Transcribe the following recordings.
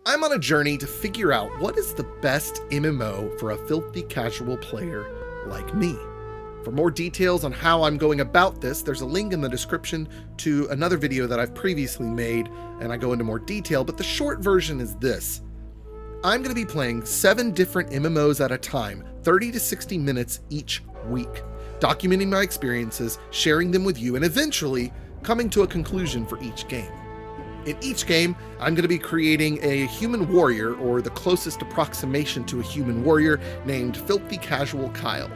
I'm on a journey to figure out what is the best MMO for a filthy casual player like me. For more details on how I'm going about this, there's a link in the description to another video that I've previously made, and I go into more detail, but the short version is this. I'm going to be playing 7 different MMOs at a time, 30 to 60 minutes each week, documenting my experiences, sharing them with you, and eventually coming to a conclusion for each game. In each game, I'm going to be creating a human warrior, or the closest approximation to a human warrior, named Filthy Casual Kyle.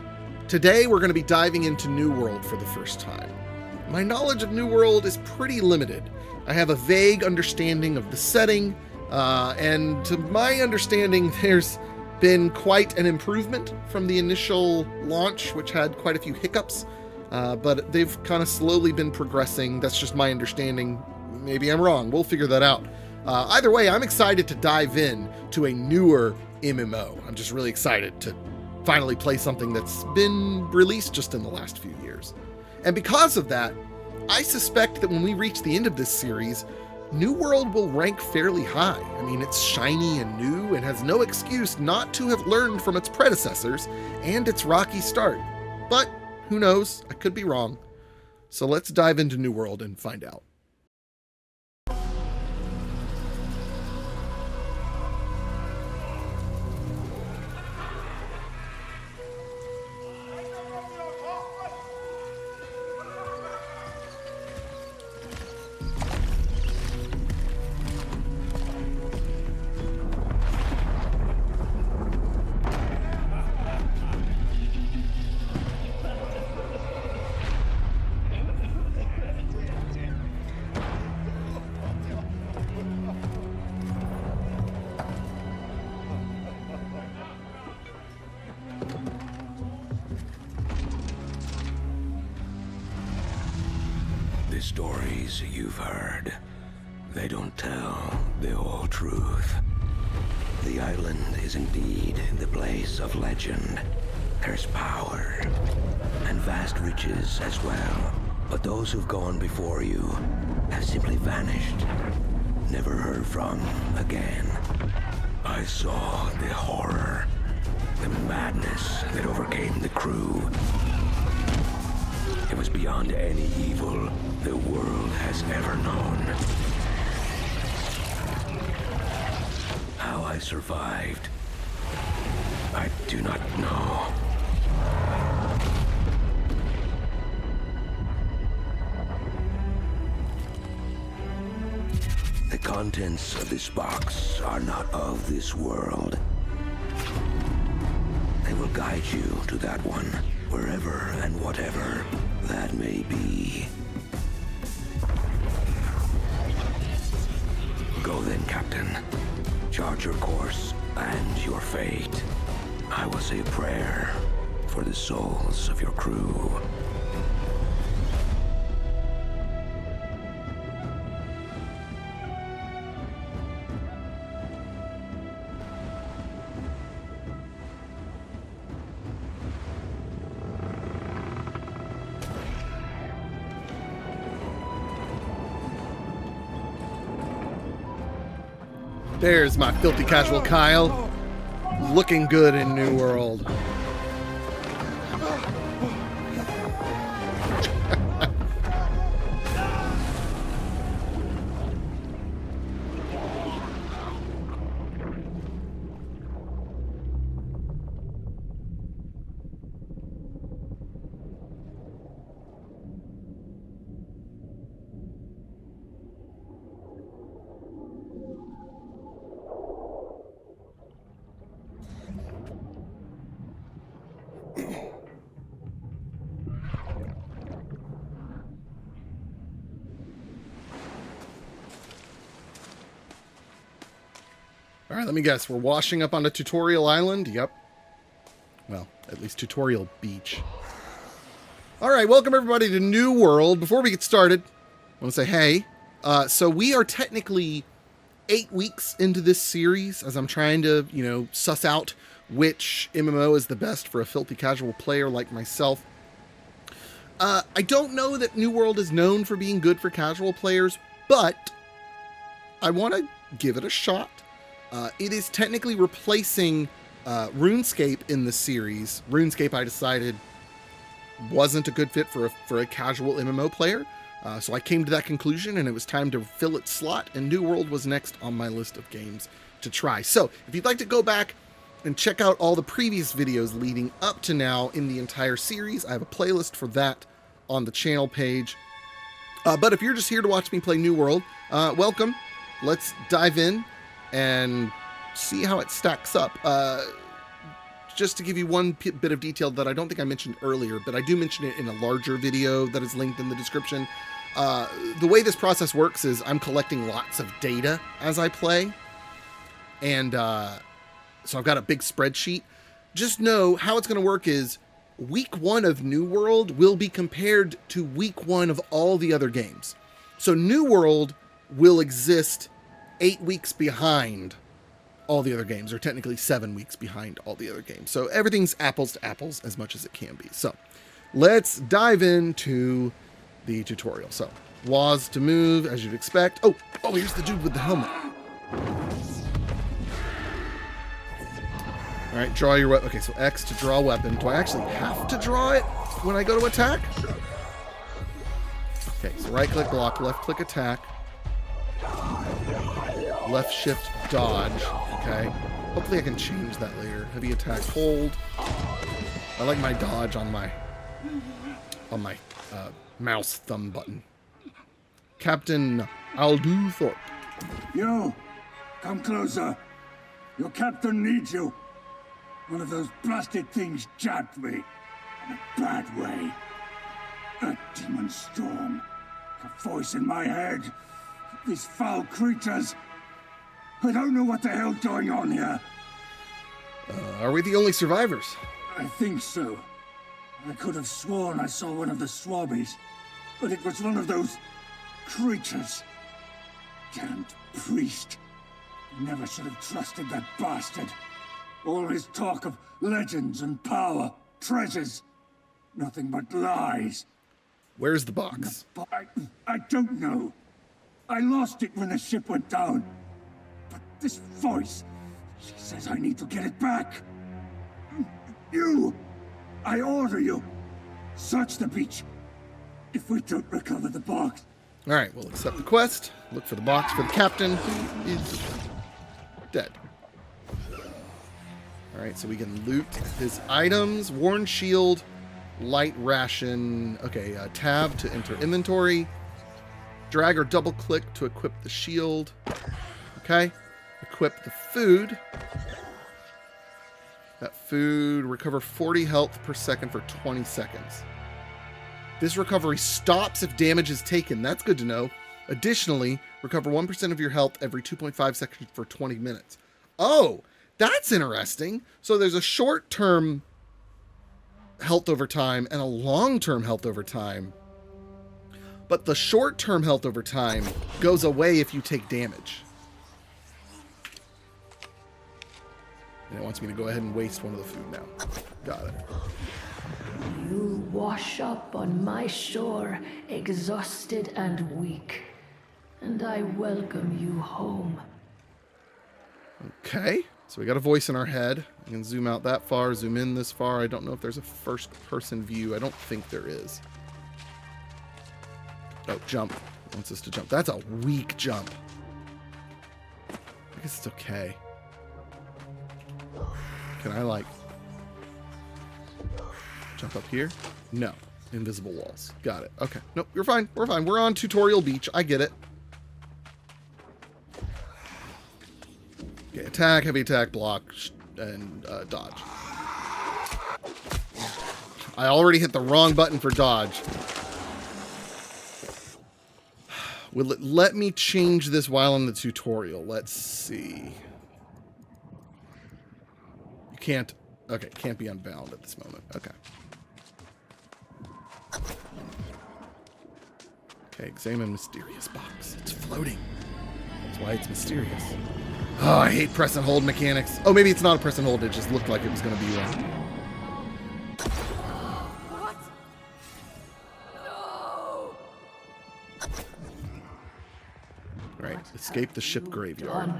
Today, we're going to be diving into New World for the first time. My knowledge of New World is pretty limited. I have a vague understanding of the setting, and to my understanding, there's been quite an improvement from the initial launch, which had quite a few hiccups, but they've kind of slowly been progressing. That's just my understanding. Maybe I'm wrong. We'll figure that out. Either way, I'm excited to dive in to a newer MMO. I'm just really excited to finally play something that's been released just in the last few years. And because of that, I suspect that when we reach the end of this series, New World will rank fairly high. I mean, it's shiny and new and has no excuse not to have learned from its predecessors and its rocky start. But who knows? I could be wrong. So let's dive into New World and find out. The stories you've heard, they don't tell the whole truth. The island is indeed the place of legend. There's power and vast riches as well. But those who've gone before you have simply vanished, never heard from again. I saw the horror, the madness that overcame the crew. It was beyond any evil the world has ever known. How I survived, I do not know. The contents of this box are not of this world. They will guide you to that one, wherever and whatever that may be. Go then, Captain. Chart your course and your fate. I will say a prayer for the souls of your crew. There's my Filthy Casual Kyle, looking good in New World. All right, let me guess. We're washing up on a tutorial island? Yep. Well, at least tutorial beach. All right, welcome everybody to New World. Before we get started, I want to say hey. So we are technically 8 weeks into this series as I'm trying to, suss out which MMO is the best for a filthy casual player like myself. I don't know that New World is known for being good for casual players, but I want to give it a shot. It is technically replacing RuneScape in the series. RuneScape, I decided, wasn't a good fit for a casual MMO player. So I came to that conclusion, and it was time to fill its slot, and New World was next on my list of games to try. So if you'd like to go back and check out all the previous videos leading up to now in the entire series, I have a playlist for that on the channel page. But if you're just here to watch me play New World, welcome. Let's dive in and see how it stacks up. Just to give you one bit of detail that I don't think I mentioned earlier, but I do mention it in a larger video that is linked in the description. The way this process works is I'm collecting lots of data as I play. And so I've got a big spreadsheet. Just know how it's going to work is week 1 of New World will be compared to week 1 of all the other games. So New World will exist 8 weeks behind all the other games, or technically 7 weeks behind all the other games. So everything's apples to apples as much as it can be. So let's dive into the tutorial. So WASD to move, as you'd expect. Oh, here's the dude with the helmet. All right, draw your weapon. Okay, so X to draw a weapon. Do I actually have to draw it when I go to attack? Okay, so right click block, left click attack. Left shift dodge. Okay. Hopefully I can change that later. Heavy attack hold. I like my dodge on my mouse thumb button. Captain Alduthorpe. You! Come closer. Your captain needs you. One of those blasted things jabbed me. In a bad way. A demon storm. A voice in my head. These foul creatures. I don't know what the hell's going on here. Are we the only survivors? I think so. I could have sworn I saw one of the swabbies. But it was one of those creatures. Damned priest. Never should have trusted that bastard. All his talk of legends and power, treasures. Nothing but lies. Where's the box? I don't know. I lost it when the ship went down. But this voice, she says I need to get it back. You! I order you. Search the beach. If we don't recover the box. All right, we'll accept the quest. Look for the box for the captain. He's dead. All right, so we can loot his items. Worn shield, light ration. Okay, tab to enter inventory. Drag or double click to equip the shield. Okay, equip the food. That food, recover 40 health per second for 20 seconds. This recovery stops if damage is taken. That's good to know. Additionally, recover 1% of your health every 2.5 seconds for 20 minutes. Oh, that's interesting. So there's a short-term health over time and a long-term health over time. But the short-term health over time goes away if you take damage. And it wants me to go ahead and waste one of the food now. Got it. You wash up on my shore, exhausted and weak. And I welcome you home. Okay. So we got a voice in our head. You can zoom out that far, zoom in this far. I don't know if there's a first-person view. I don't think there is. Oh, jump. It wants us to jump. That's a weak jump. I guess it's okay. Can I, like, jump up here? No. Invisible walls. Got it. Okay. Nope, you're fine. We're fine. We're on tutorial beach. I get it. Okay, attack, heavy attack, block, and dodge. I already hit the wrong button for dodge. Will it let me change this while in the tutorial? Let's see. You can't. Okay, can't be unbound at this moment. Okay. Okay, examine mysterious box. It's floating. That's why it's mysterious. Oh, I hate press and hold mechanics. Oh, maybe it's not a press and hold. It just looked like it was going to be one. What? No! Right, escape the ship graveyard.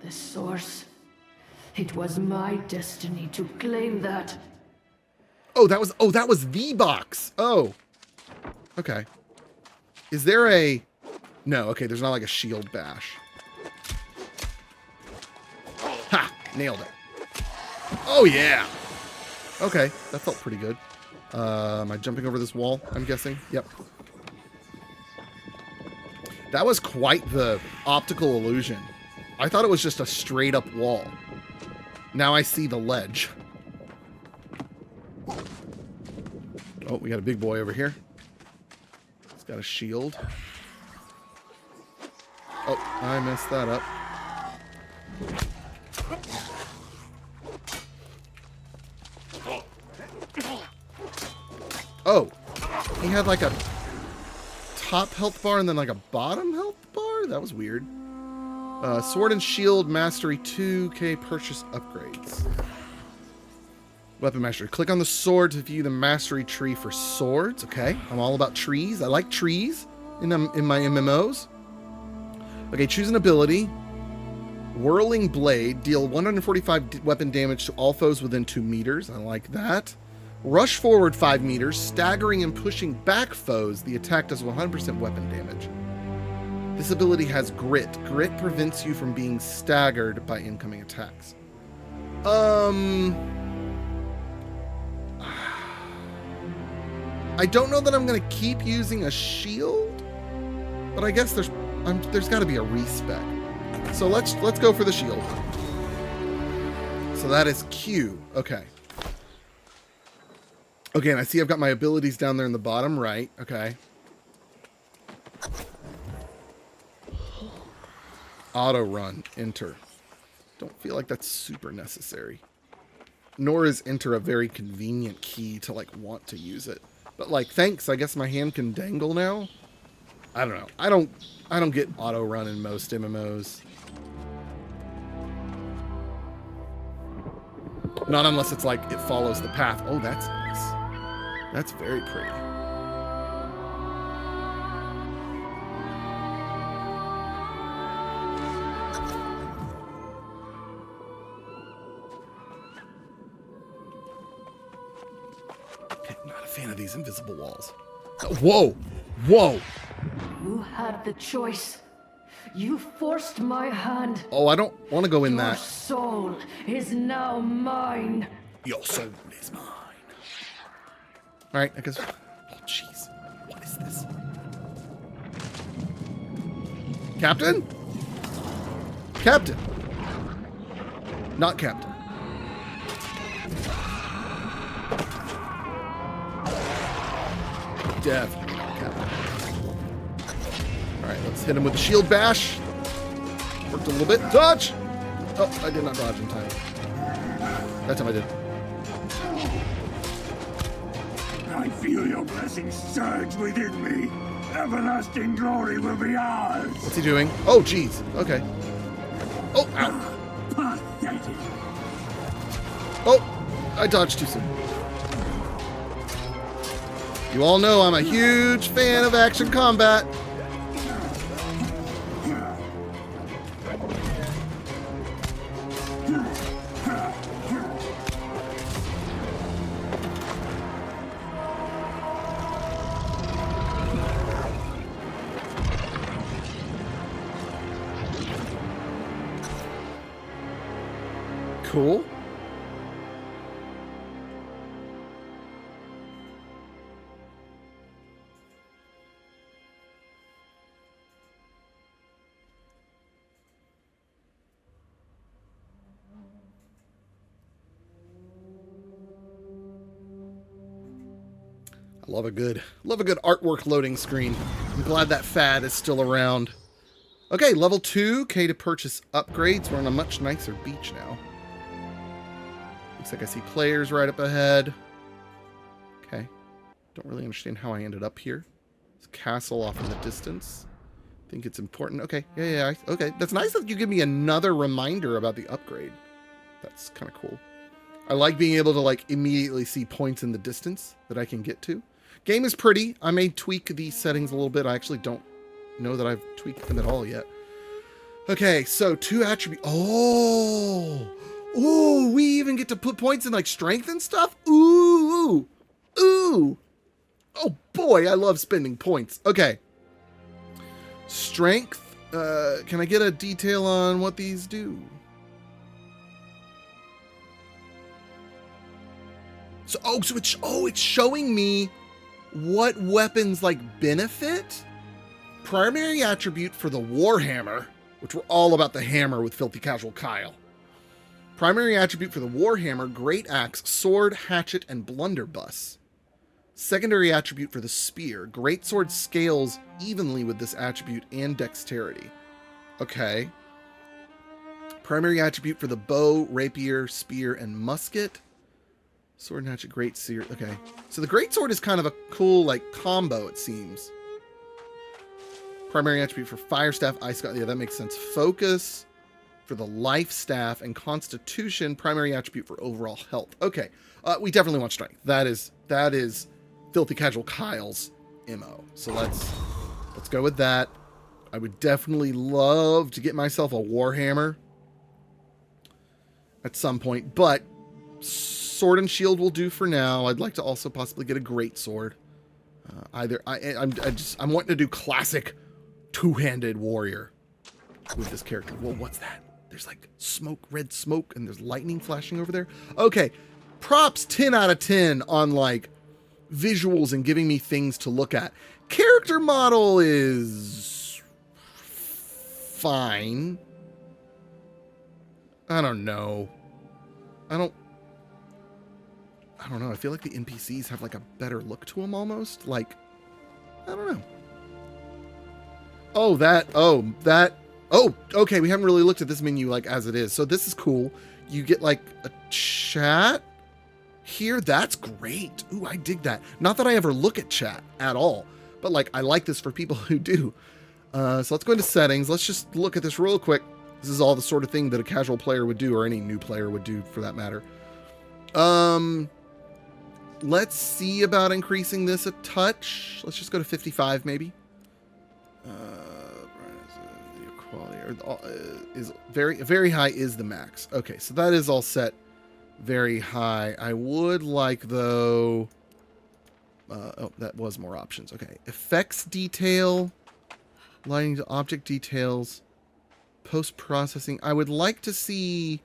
The source. It was my destiny to claim that. Oh, that was the box. Oh. Okay. Is there a... No, okay, there's not like a shield bash. Ha! Nailed it. Oh, yeah. Okay, that felt pretty good. Am I jumping over this wall, I'm guessing? Yep. That was quite the optical illusion. I thought it was just a straight up wall. Now I see the ledge. Oh, we got a big boy over here. He's got a shield. Oh, I messed that up. Oh, he had like a top health bar and then like a bottom health bar? That was weird. Sword and Shield Mastery 2K purchase upgrades. Weapon Mastery. Click on the sword to view the mastery tree for swords. Okay, I'm all about trees. I like trees in my MMOs. Okay, choose an ability. Whirling Blade. Deal 145 weapon damage to all foes within 2 meters. I like that. Rush forward 5 meters, staggering and pushing back foes. The attack does 100% weapon damage. This ability has Grit. Grit prevents you from being staggered by incoming attacks. I don't know that I'm going to keep using a shield, but I guess there's got to be a respec. So let's go for the shield. So that is Q. Okay. Okay, and I see I've got my abilities down there in the bottom right. Okay. Auto run. Enter. Don't feel like that's super necessary. Nor is enter a very convenient key to like want to use it. But like, thanks. I guess my hand can dangle now. I don't know. I don't get auto run in most MMOs. Not unless it's like it follows the path. Oh, that's nice. That's very pretty. Okay, not a fan of these invisible walls. Whoa! Whoa! You had the choice. You forced my hand. Oh, I don't want to go in Your that. soul is now mine. Your soul is mine. Alright, I guess... Oh, jeez. What is this? Captain? Captain! Not Captain. Definitely not Captain. Alright, let's hit him with the shield bash. Worked a little bit. Dodge! Oh, I did not dodge in time. That time I did. I feel your blessings surge within me. Everlasting glory will be ours. What's he doing? Oh, jeez. Okay. Oh, ow. Pathetic. Oh, I dodged too soon. You all know I'm a huge fan of action combat. Cool. Love a good artwork loading screen. I'm glad that fad is still around. Okay, level 2, K to purchase upgrades. We're on a much nicer beach now. Looks like I see players right up ahead. Okay. Don't really understand how I ended up here. There's a castle off in the distance. Think it's important. Okay, yeah. Okay, that's nice that you give me another reminder about the upgrade. That's kind of cool. I like being able to like immediately see points in the distance that I can get to. Game is pretty. I may tweak these settings a little bit. I actually don't know that I've tweaked them at all yet. Okay, so 2 attribute. Oh, ooh, we even get to put points in like strength and stuff. Ooh, ooh. Oh boy, I love spending points. Okay, strength. Can I get a detail on what these do? So, it's showing me what weapons like benefit. Primary attribute for the Warhammer, which we're all about the hammer with Filthy Casual Kyle. Primary attribute for the Warhammer, Great Axe, Sword, Hatchet, and Blunderbuss. Secondary attribute for the Spear, Greatsword scales evenly with this attribute and Dexterity. Okay. Primary attribute for the Bow, Rapier, Spear, and Musket. Sword and Hatchet, Great Seer. Okay. So the Greatsword is kind of a cool, like, combo, it seems. Primary attribute for Fire Staff, Ice Staff. Yeah, that makes sense. Focus for the Life Staff, and Constitution, primary attribute for overall health. Okay. We definitely want Strength. That is Filthy Casual Kyle's MO. So let's go with that. I would definitely love to get myself a Warhammer at some point, but Sword and Shield will do for now. I'd like to also possibly get a Greatsword. I'm wanting to do classic two-handed warrior with this character. Whoa, what's that? There's like smoke, red smoke, and there's lightning flashing over there. Okay, props 10 out of 10 on like visuals and giving me things to look at. Character model is fine. I don't know. I don't know. I feel like the NPCs have like a better look to them almost. Like, I don't know. Oh, okay. We haven't really looked at this menu like as it is. So this is cool. You get like a chat here. That's great. Ooh, I dig that. Not that I ever look at chat at all, but like I like this for people who do. So let's go into settings. Let's just look at this real quick. This is all the sort of thing that a casual player would do, or any new player would do for that matter. Let's see about increasing this a touch. Let's just go to 55 maybe. The equality is very high is the max. Okay, so that is all set very high. I would like though. Oh, that was more options. Okay, effects detail, lighting to object details, post processing. I would like to see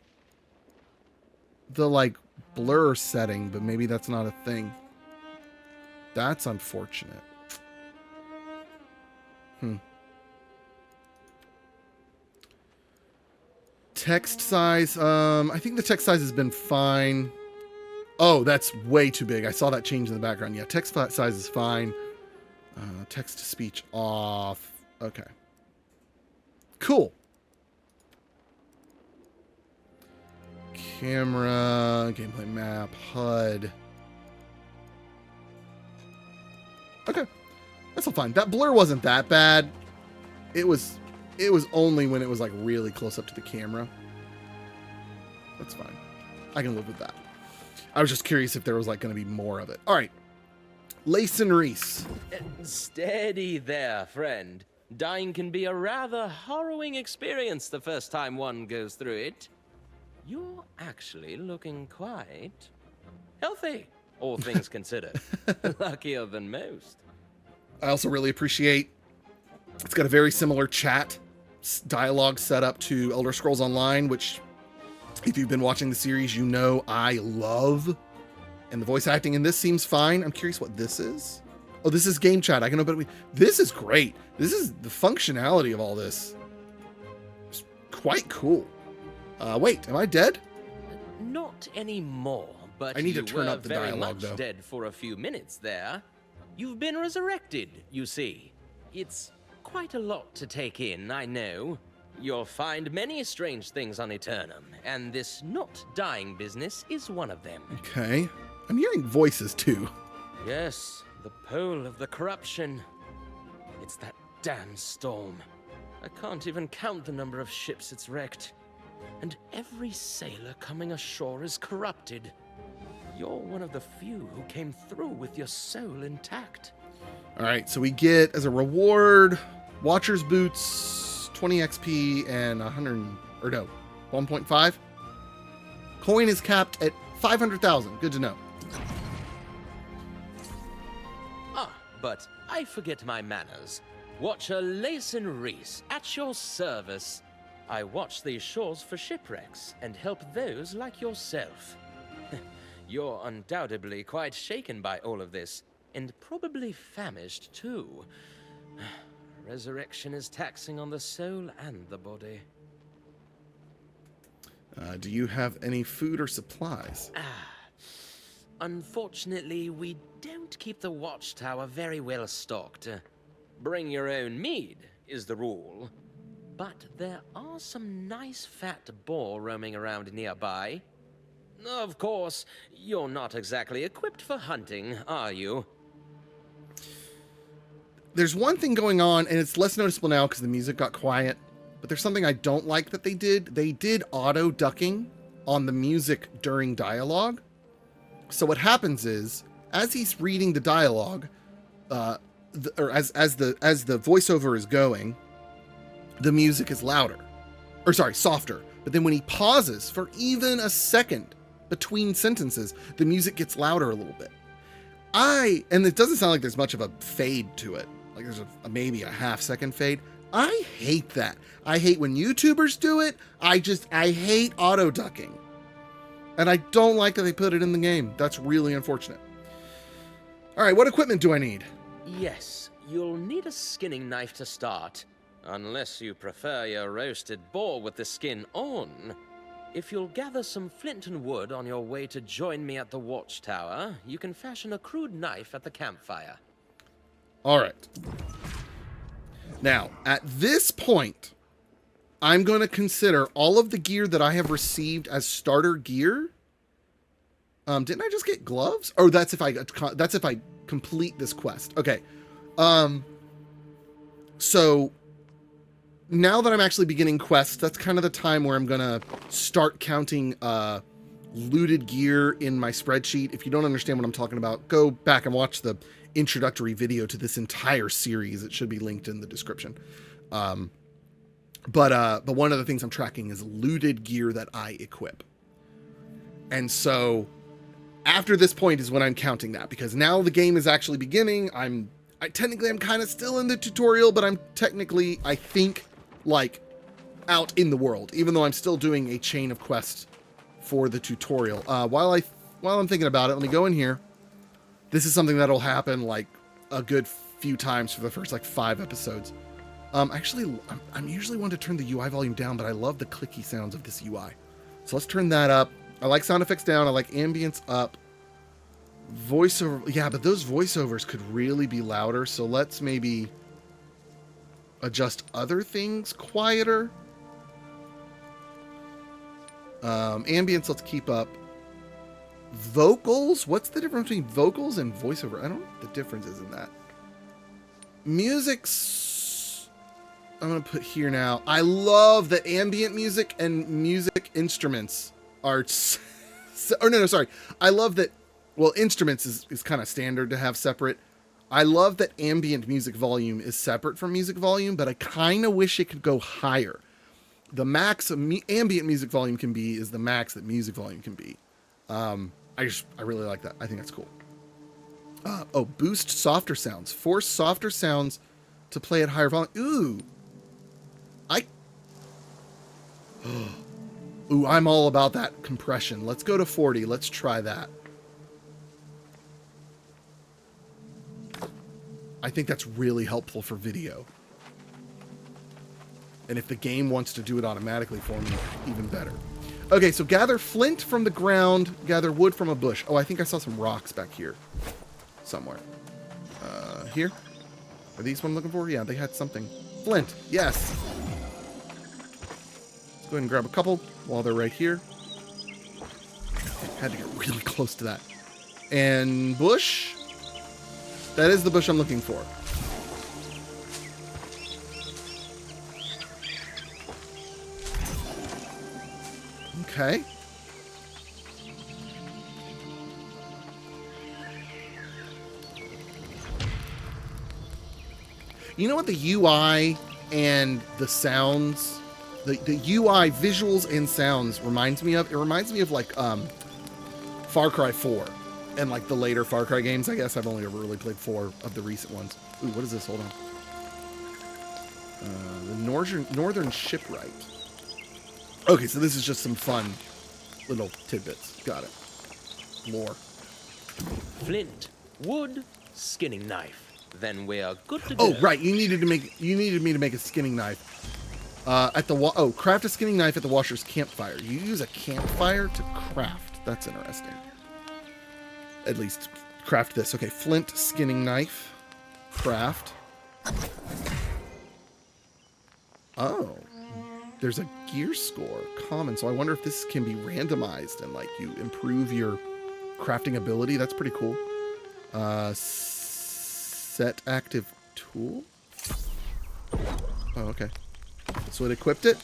the like blur setting, but maybe that's not a thing. That's unfortunate. Text size. I think the text size has been fine. Oh, that's way too big. I saw that change in the background. Yeah, text size is fine. Text to speech off. Okay. Cool. Camera, gameplay map, HUD. Okay. That's all fine. That blur wasn't that bad. It was only when it was like really close up to the camera. That's fine. I can live with that. I was just curious if there was like going to be more of it. All right. Lace and Reese. Steady there, friend. Dying can be a rather harrowing experience the first time one goes through it. You're actually looking quite healthy, all things considered. Luckier than most. I also really appreciate it's got a very similar chat dialogue setup to Elder Scrolls Online, which if you've been watching the series, you know I love. And the voice acting in this seems fine. I'm curious what this is. Oh, this is game chat. I can open it. This is great. This is the functionality of all this. It's quite cool. Wait, am I dead? Not anymore, but I need to you turn were up the very dialogue, much though. dead for a few minutes there. You've been resurrected, you see. It's quite a lot to take in, I know. You'll find many strange things on Aeternum, and this not dying business is one of them. Okay. I'm hearing voices, too. Yes, the pole of the corruption. It's that damn storm. I can't even count the number of ships it's wrecked. And every sailor coming ashore is corrupted. You're one of the few who came through with your soul intact. All right, so we get, as a reward, Watcher's Boots, 20 XP and 1.5. Coin is capped at 500,000. Good to know. Ah, but I forget my manners. Watcher Layson Reese, at your service. I watch these shores for shipwrecks and help those like yourself. You're undoubtedly quite shaken by all of this, and probably famished too. Resurrection is taxing on the soul and the body. Do you have any food or supplies? Unfortunately, we don't keep the watchtower very well stocked. Bring your own mead is the rule. But there are some nice fat boar roaming around nearby. Of course, you're not exactly equipped for hunting, are you? There's one thing going on, and it's less noticeable now because the music got quiet, but there's something I don't like that they did. They did auto ducking on the music during dialogue. So what happens is, as he's reading the dialogue, as the voiceover is going, the music is louder, or sorry, softer. But then when he pauses for even a second between sentences, the music gets louder a little bit. And it doesn't sound like there's much of a fade to it. Like there's maybe a half-second fade. I hate that. I hate when YouTubers do it. I hate auto ducking. And I don't like that they put it in the game. That's really unfortunate. All right, what equipment do I need? Yes, you'll need a skinning knife to start. Unless you prefer your roasted boar with the skin on. If you'll gather some flint and wood on your way to join me at the watchtower, you can fashion a crude knife at the campfire. All right. Now, at this point, I'm going to consider all of the gear that I have received as starter gear. Didn't I just get gloves? Oh, that's if I complete this quest. Okay. So now that I'm actually beginning quests, that's kind of the time where I'm going to start counting looted gear in my spreadsheet. If you don't understand what I'm talking about, go back and watch the introductory video to this entire series. It should be linked in the description. But one of the things I'm tracking is looted gear that I equip. And so after this point is when I'm counting that, because now the game is actually beginning. Technically I'm kind of still in the tutorial, but I'm technically, I think, like out in the world, even though I'm still doing a chain of quests for the tutorial. While I'm thinking about it, let me go in here. This is something that'll happen like a good few times for the first like 5 episodes. Actually, I'm usually one to turn the UI volume down, but I love the clicky sounds of this UI. So let's turn that up. I like sound effects down. I like ambience up. Voiceover. Yeah, but those voiceovers could really be louder. So let's maybe adjust other things quieter. Ambience, let's keep up. Vocals? What's the difference between vocals and voiceover? I don't know what the difference is in that. Music's... I'm going to put here now. I love that ambient music and music instruments are... sorry. I love that... Well, instruments is kind of standard to have separate. I love that ambient music volume is separate from music volume, but I kind of wish it could go higher. The max ambient music volume can be is the max that music volume can be. I really like that. I think that's cool. Boost softer sounds. Force softer sounds to play at higher volume. Ooh. I'm all about that compression. Let's go to 40. Let's try that. I think that's really helpful for video. And if the game wants to do it automatically for me, even better. Okay, so gather flint from the ground, gather wood from a bush. Oh, I think I saw some rocks back here somewhere. Here? Are these what I'm looking for? Yeah, they had something. Flint, yes. Let's go ahead and grab a couple while they're right here. Had to get really close to that. And bush. That is the bush I'm looking for. Okay. You know what the UI and the sounds, the UI visuals and sounds reminds me of like Far Cry 4 and like the later Far Cry games. I guess I've only ever really played 4 of the recent ones. Ooh, what is this? Hold on. The northern shipwrecked. Okay, so this is just some fun little tidbits. Got it. Lore. Flint, wood, skinning knife. Then we are good to go. Oh, right. You needed me to make a skinning knife. Craft a skinning knife at the washer's campfire. You use a campfire to craft. That's interesting. At least craft this. Okay, flint, skinning knife, craft. Oh, there's a gear score, common. So I wonder if this can be randomized and like you improve your crafting ability. That's pretty cool. Set active tool. Oh, okay. So it equipped it.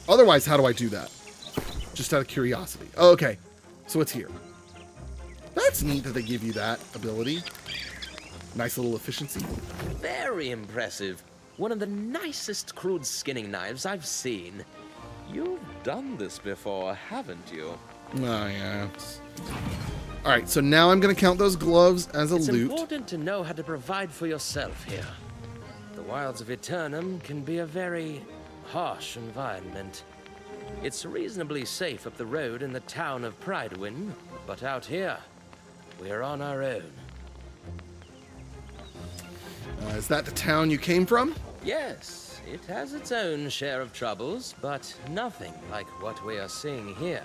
Otherwise, how do I do that? Just out of curiosity. Oh, okay. So it's here. That's neat that they give you that ability. Nice little efficiency. Very impressive. One of the nicest crude skinning knives I've seen. You've done this before, haven't you? Oh, yeah. All right, so now I'm going to count those gloves as a loot. It's important to know how to provide for yourself here. The wilds of Aeternum can be a very harsh environment. It's reasonably safe up the road in the town of Pridewin, but out here, we're on our own. Is that the town you came from? Yes, it has its own share of troubles, but nothing like what we are seeing here.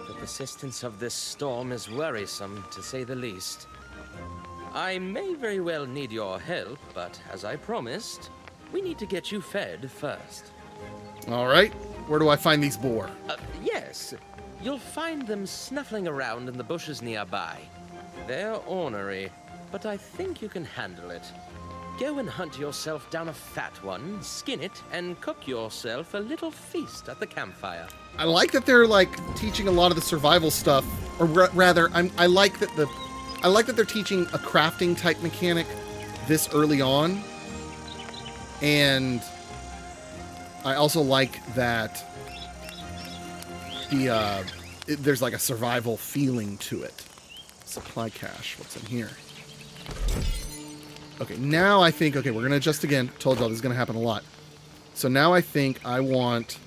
The persistence of this storm is worrisome, to say the least. I may very well need your help, but as I promised, we need to get you fed first. All right. Where do I find these boar? Yes, you'll find them snuffling around in the bushes nearby. They're ornery, but I think you can handle it. Go and hunt yourself down a fat one, skin it, and cook yourself a little feast at the campfire. I like that they're like teaching a lot of the survival stuff, or rather, I like that they're teaching a crafting type mechanic this early on, and I also like that there's like a survival feeling to it. Supply cache. What's in here? Okay, now I think, okay, we're going to adjust again. Told y'all this is going to happen a lot. So now I think I want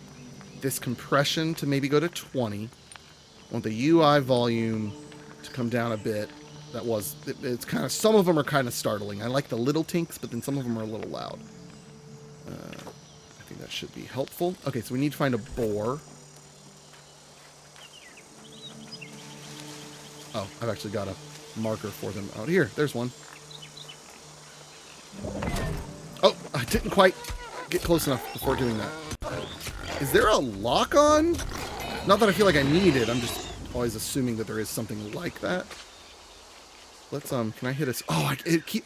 this compression to maybe go to 20. I want the UI volume to come down a bit. It's kind of, some of them are kind of startling. I like the little tinks, but then some of them are a little loud. I think that should be helpful. Okay, so we need to find a boar. Oh, I've actually got a marker for them out here. There's one. Oh, I didn't quite get close enough before doing that. Is there a lock on? Not that I feel like I need it. I'm just always assuming that there is something like that. Let's, can I hit us? Oh,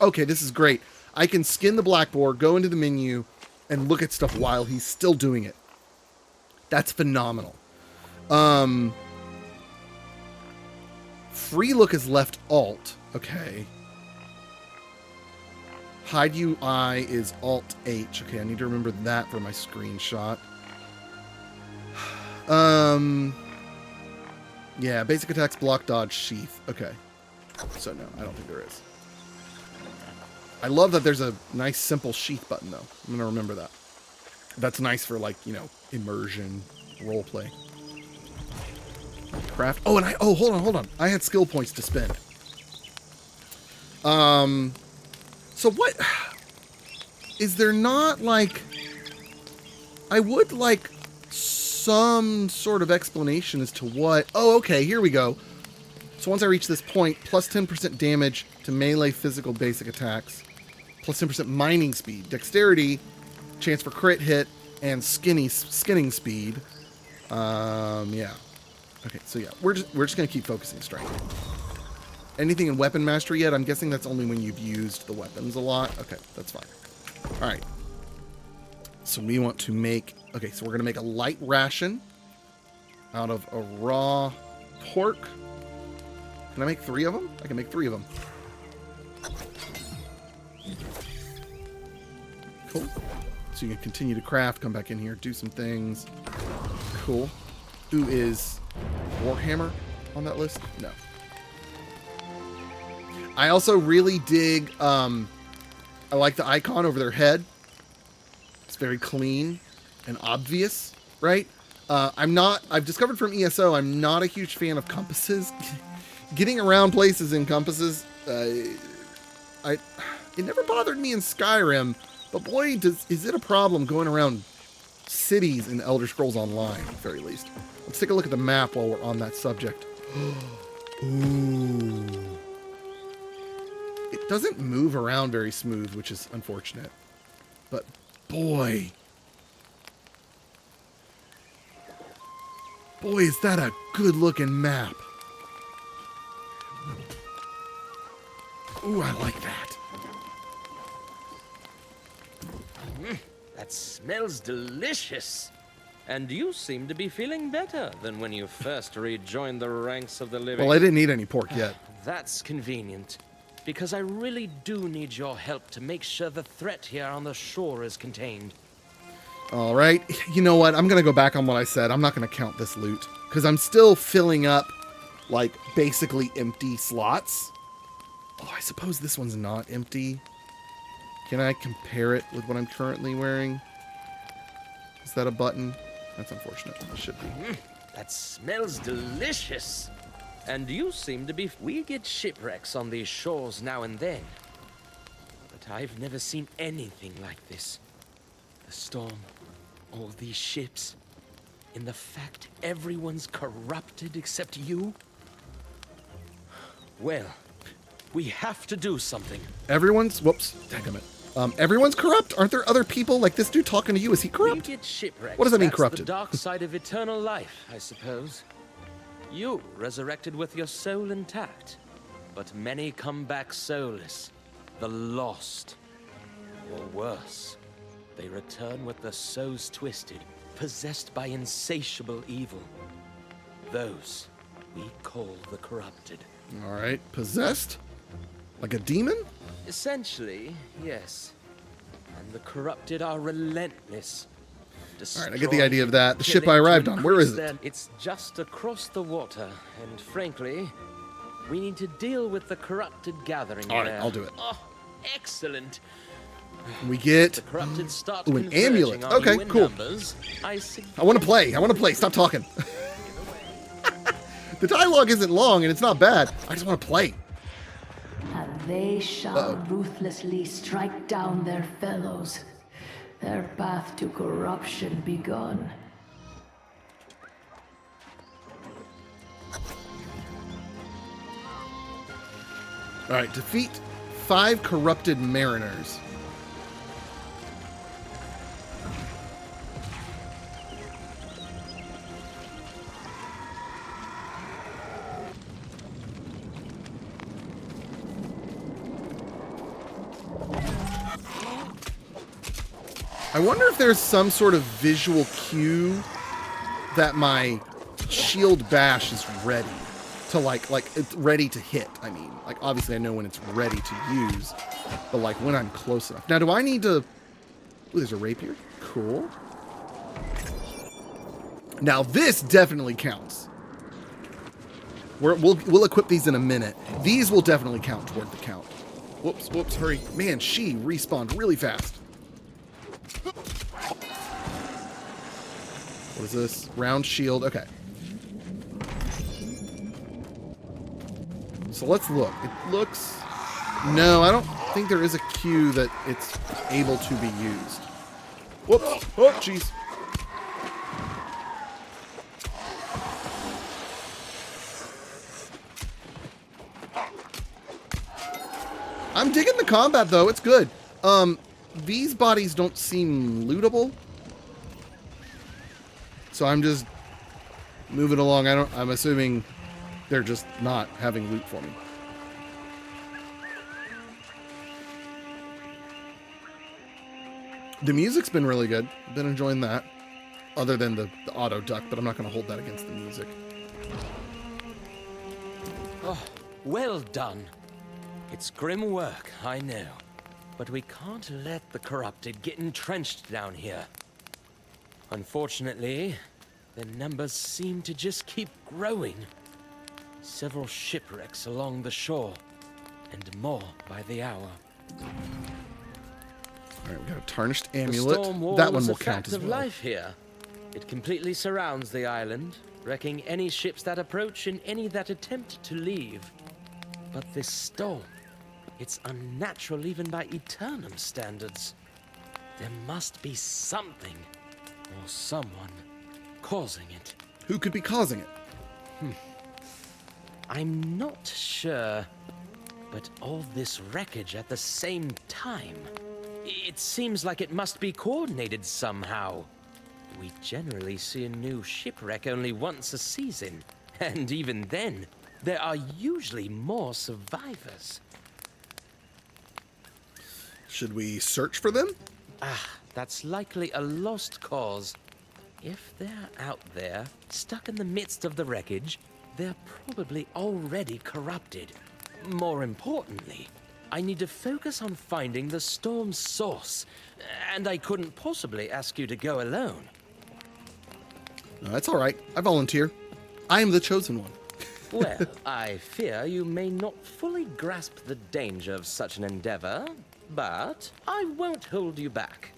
okay, this is great. I can skin the black boar, go into the menu, and look at stuff while he's still doing it. That's phenomenal. Free look is left alt. Okay. Hide UI is Alt H. Okay, I need to remember that for my screenshot. Yeah, basic attacks, block, dodge, sheath. Okay. So no, I don't think there is. I love that there's a nice simple sheath button though. I'm gonna remember that. That's nice for like, you know, immersion, roleplay. Craft. Oh, and hold on. I had skill points to spend. So what, is there not like, I would like some sort of explanation as to what, oh, okay, here we go. So once I reach this point, plus 10% damage to melee physical basic attacks, plus 10% mining speed, dexterity, chance for crit hit, and skinning speed. Yeah. Okay, so yeah, we're just gonna keep focusing strength. Anything in weapon mastery yet? I'm guessing that's only when you've used the weapons a lot. Okay, that's fine. All right. So we want to make, okay, so we're going to make a light ration out of a raw pork. Can I make 3 of them? I can make 3 of them. Cool. So you can continue to craft, come back in here, do some things. Cool. Who is Warhammer on that list? No. I also really dig, I like the icon over their head. It's very clean and obvious, right? I've discovered from ESO, I'm not a huge fan of compasses. Getting around places in compasses, it never bothered me in Skyrim, but boy, is it a problem going around cities in Elder Scrolls Online, at the very least. Let's take a look at the map while we're on that subject. Ooh. It doesn't move around very smooth, which is unfortunate. But boy, is that a good looking map. Ooh, I like that. That smells delicious. And you seem to be feeling better than when you first rejoined the ranks of the living. Well, I didn't eat any pork yet. That's convenient, because I really do need your help to make sure the threat here on the shore is contained. All right. You know what? I'm going to go back on what I said. I'm not going to count this loot, because I'm still filling up, like, basically empty slots. Oh, I suppose this one's not empty. Can I compare it with what I'm currently wearing? Is that a button? That's unfortunate. It should be. That smells delicious. And you seem to be... We get shipwrecks on these shores now and then. But I've never seen anything like this. The storm, all these ships, and the fact everyone's corrupted except you. Well, we have to do something. Everyone's... Whoops. Daggum it. Everyone's corrupt? Aren't there other people? Like this dude talking to you, is he corrupt? We get shipwrecks. What does that mean, That's corrupted? The dark side of eternal life, I suppose. You resurrected with your soul intact, but many come back soulless, the lost. Or worse, they return with their souls twisted, possessed by insatiable evil. Those we call the corrupted. All right. Possessed? Like a demon? Essentially, yes. And the corrupted are relentless. All right, I get the idea of that. The ship I arrived on, where is it? It's just across the water, and frankly, we need to deal with the corrupted gathering All right, there. I'll do it. Oh, excellent. We get... The corrupted start Ooh, an converging amulet. on Okay, you in cool. numbers. I want to play. Stop talking. The dialogue isn't long, and it's not bad. I just want to play. And they shall ruthlessly strike down their fellows, their path to corruption begun. All right, defeat 5 corrupted mariners. I wonder if there's some sort of visual cue that my shield bash is ready to like it's ready to hit. I mean, like obviously I know when it's ready to use, but like when I'm close enough. Now, do I need to... Ooh, there's a rapier. Cool. Now this definitely counts. We'll equip these in a minute. These will definitely count toward the count. Whoops, hurry. Man, she respawned really fast. What is this? Round shield. Okay. So let's look. It looks... No, I don't think there is a cue that it's able to be used. Whoops. Oh, jeez. I'm digging the combat, though. It's good. These bodies don't seem lootable. So I'm just moving along. I'm assuming they're just not having loot for me. The music's been really good. Been enjoying that. Other than the auto duck, but I'm not going to hold that against the music. Oh, well done. It's grim work, I know. but we can't let the corrupted get entrenched down here. Unfortunately, their numbers seem to just keep growing. Several shipwrecks along the shore, and more by the hour. All right, we got a tarnished The amulet. storm wall That one is will a count fact as of well. life here. It completely surrounds the island, wrecking any ships that approach and any that attempt to leave. But this storm, it's unnatural even by Aeternum standards. There must be something, or someone, causing it. Who could be causing it? I'm not sure, but all this wreckage at the same time. It seems like it must be coordinated somehow. We generally see a new shipwreck only once a season, and even then, there are usually more survivors. Should we search for them? That's likely a lost cause. If they're out there, stuck in the midst of the wreckage, they're probably already corrupted. More importantly, I need to focus on finding the storm's source, and I couldn't possibly ask you to go alone. No, that's all right. I volunteer. I am the chosen one. Well, I fear you may not fully grasp the danger of such an endeavor, but I won't hold you back.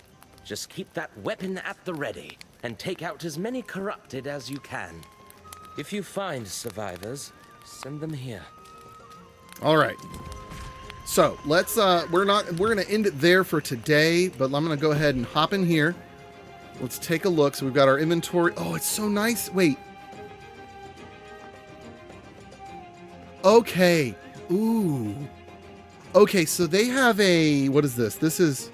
Just keep that weapon at the ready, and take out as many corrupted as you can. If you find survivors, send them here. All right. So let's we're gonna end it there for today, but I'm gonna go ahead and hop in here. Let's take a look. So we've got our inventory. Oh, it's so nice. Wait. Okay. Ooh. Okay, so they have a, what is this? This is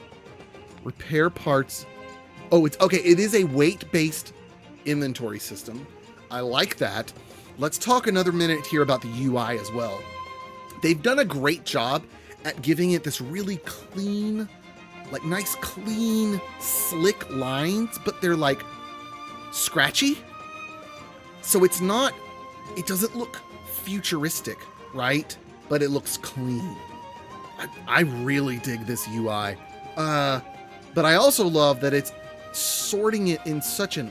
repair parts. Oh, it's okay. It is a weight-based inventory system. I like that. Let's talk another minute here about the UI as well. They've done a great job at giving it this really clean, like nice, clean, slick lines, but they're like scratchy. So it's not, it doesn't look futuristic, right? But it looks clean. I really dig this UI. But I also love that it's sorting it in such an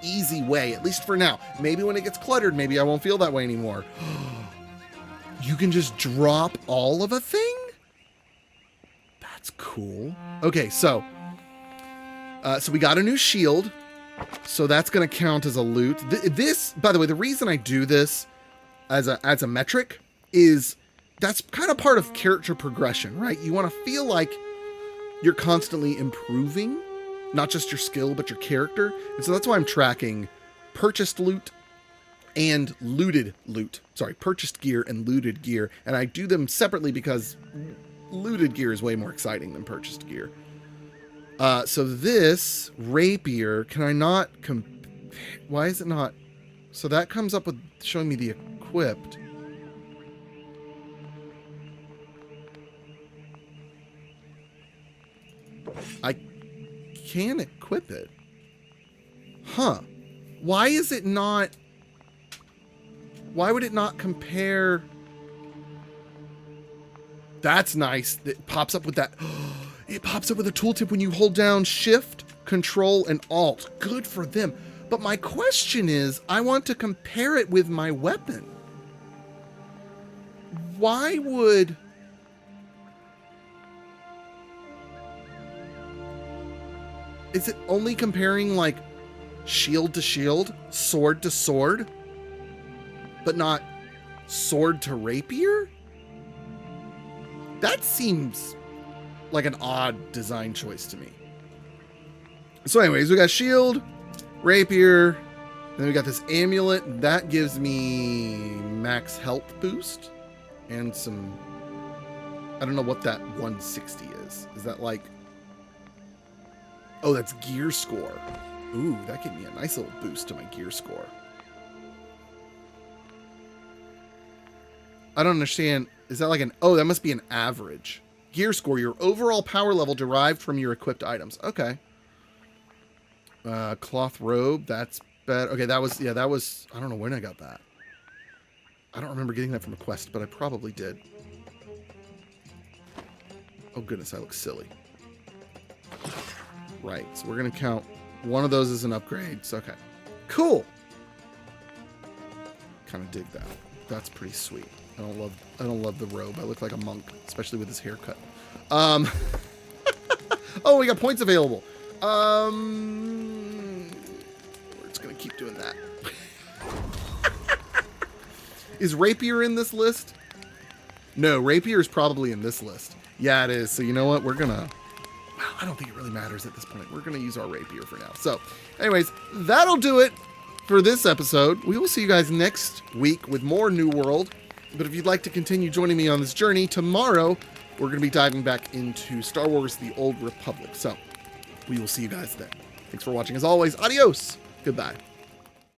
easy way, at least for now. Maybe when it gets cluttered, maybe I won't feel that way anymore. You can just drop all of a thing? That's cool. Okay, so we got a new shield. So that's going to count as a loot. This, by the way, the reason I do this as a metric is that's kind of part of character progression, right? You want to feel like you're constantly improving, not just your skill, but your character. And so that's why I'm tracking purchased loot and looted loot. Sorry, purchased gear and looted gear. And I do them separately because looted gear is way more exciting than purchased gear. So this rapier, can I not why is it not? So that comes up with showing me the equipped. I can equip it. Huh. Why is it not? Why would it not compare? That's nice. It pops up with that. It pops up with a tooltip when you hold down Shift, Control, and Alt. Good for them. But my question is, I want to compare it with my weapon. Why would... Is it only comparing, like, shield to shield, sword to sword, but not sword to rapier? That seems like an odd design choice to me. So anyways, we got shield, rapier, then we got this amulet. That gives me max health boost and some... I don't know what that 160 is. Is that like... Oh, that's gear score. Ooh, that gave me a nice little boost to my gear score. I don't understand. Is that like an... Oh, that must be an average. Gear score, your overall power level derived from your equipped items. Okay. Cloth robe, that's better. Okay, that was... Yeah, that was... I don't know when I got that. I don't remember getting that from a quest, but I probably did. Oh, goodness, I look silly. Right, so we're going to count one of those as an upgrade. So, okay. Cool. Kind of dig that. That's pretty sweet. I don't love the robe. I look like a monk, especially with this haircut. Oh, we got points available. We're just gonna keep doing that. Is rapier in this list? No, rapier is probably in this list. Yeah, it is. So you know what? We're gonna. Well, I don't think it really matters at this point. We're gonna use our rapier for now. So, anyways, that'll do it for this episode. We will see you guys next week with more New World. But if you'd like to continue joining me on this journey, tomorrow we're going to be diving back into Star Wars The Old Republic. So we will see you guys then. Thanks for watching as always. Adios. Goodbye.